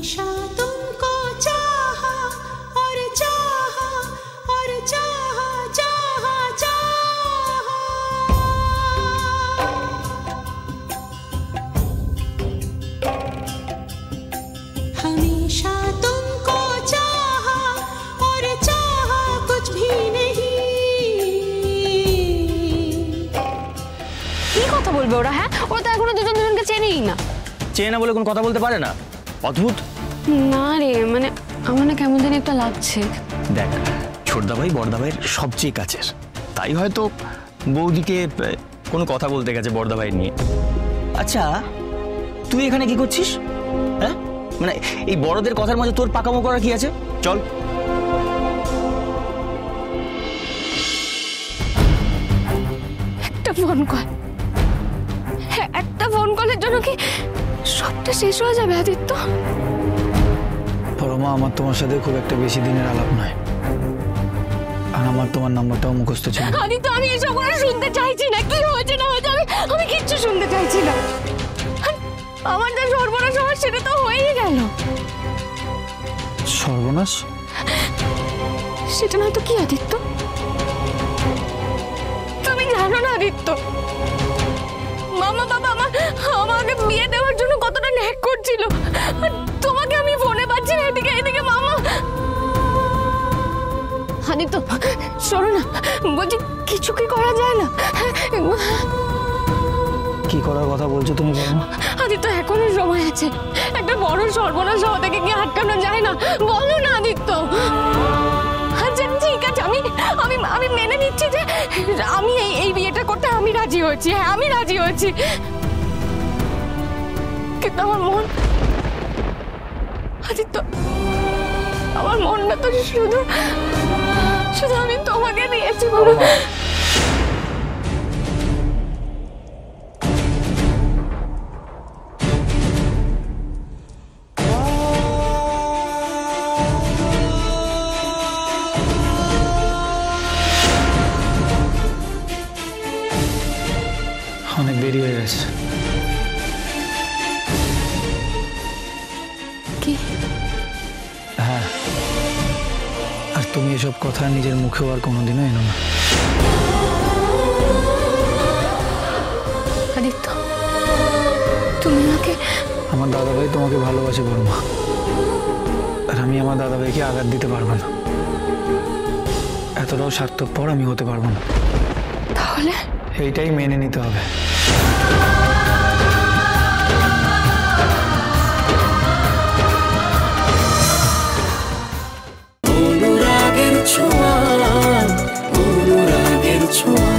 हमेशा तुमको चाहा और चाहा और चाहा चाहा चाहा। हमेशा तुमको चाहा और चाहा कुछ भी नहीं। কি কথা বলবে ওরা? হ্যাঁ, ওরা তো এখনো দুজন দুজনকে চেনেই না। চেনে না বলে কোনো কথা বলতে পারে না? অদ্ভুত। না রে, মানে আমার না কেমন জানি একটা লাগছে। দেখ, ছোটদা ভাই বড়দা ভাইয়ের সবচেয়ে কাছের, তাই হয়তো বৌদিকে কোনো কথা বলতে গেছে বড়দা ভাই নিয়ে। আচ্ছা, তুই এখানে কি করছিস? হ্যাঁ, মানে এই বড়দের কথার মাঝে তোর পাকামো করার কি আছে? চল। একটা ফোন কল, হ্যাঁ একটা ফোন কলের জন্য কি সবটা শেষ হয়ে যাবে আদিত্য? পরমা, আমার তোমার সাথে খুব একটা বেশি দিনের আলাপ নয়, আর আমার তোমার নাম্বারটাও মুখস্থ ছিল। আদিত্য, আমি এসব করে শুনতে চাইছি না। কি হয়েছে না হয়েছে আমি কিচ্ছু শুনতে চাইছি না। আমার যা সর্বনাশ হওয়ার সেটা তো হয়েই গেল। সর্বনাশ? সেটা না তো কি আদিত্য? তুমি জানো না আদিত্য, মামা বাবা আমাকে বিয়ে দেওয়ার জন্য কতটা ন্যাক করছিল। তোমাকে আমি ফোনে পাচ্ছি না, এদিকে এদিকে মামা। আদিত্য শোনো না, বলছি কিছু কি করা যায় না? কি করার কথা বলছো তুমি পরমা? আদিত্য এখনো সময় আছে, একটা বড় সর্বনাশ হওয়া থেকে কি আটকানো যায় না? বলো না আদিত্য। আচ্ছা ঠিক আছে, আমি মেনে নিচ্ছি যে আমি এই বিয়েটা করতে আমি রাজি হয়েছি। হ্যাঁ আমি রাজি হয়েছি, কিন্তু আমার মন আদিত্য, আমার মনটা তো শুধু আমি তোমাকে দিয়েছি। বলো অনেক দেরি হয়ে গেছে। কি? হ্যাঁ, আর তুমি এসব কথা নিজের মুখেও আর কোনোদিনও এনো না। আদিত্য তুমি আমাকে, আমার দাদাভাই তোমাকে ভালোবাসে পরমা, আর আমি আমার দাদাভাইকে আঘাত দিতে পারবো না। এতটাও স্বার্থপর আমি হতে পারবো না। তাহলে এইটাই মেনে নিতে হবে। অনুরাগের ছোঁয়া, অনুরাগের ছোঁয়া।